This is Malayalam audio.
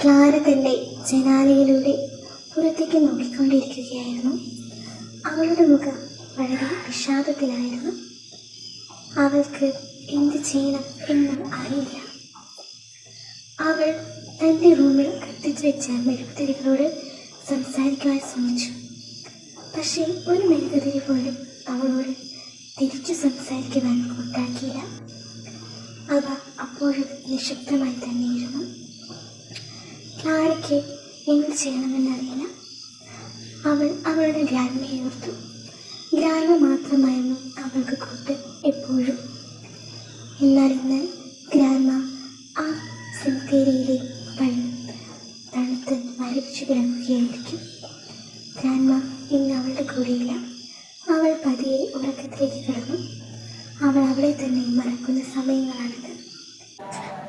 ക്ലാര തൻ്റെ ജനാലയിലൂടെ പുറത്തേക്ക് നോക്കിക്കൊണ്ടിരിക്കുകയായിരുന്നു. അവളുടെ മുഖം വളരെ വിഷാദത്തിലായിരുന്നു. അവൾക്ക് എന്ത് ചെയ്യണം എന്ന് അറിയില്ല. അവൾ തൻ്റെ റൂമിൽ കത്തിച്ചു വെച്ച മെഴുകുതിരികളോട് സംസാരിക്കുവാൻ ശ്രമിച്ചു. പക്ഷേ ഒരു മെഴുകുതിരി പോലും അവളോട് തിരിച്ചു സംസാരിക്കുവാൻ കൂട്ടാക്കിയില്ല. അവ അപ്പോഴും നിശബ്ദമായി തന്നെയിരുന്നു. ക്ലാരയ്ക്ക് എന്ത് ചെയ്യണമെന്നറിയില്ല. അവൾ അവളുടെ ഗ്രാൻഡ്മയെ ഓർത്തു. ഗ്രാൻഡ്മ മാത്രമായിരുന്നു അവൾക്ക് കൂട്ട് എപ്പോഴും. എന്നാൽ ഇന്ന് ഗ്രാൻഡ്മ ആ സെമിത്തേരിയിലെ പഴം തണുത്ത് മരവിച്ചു കിടന്നു.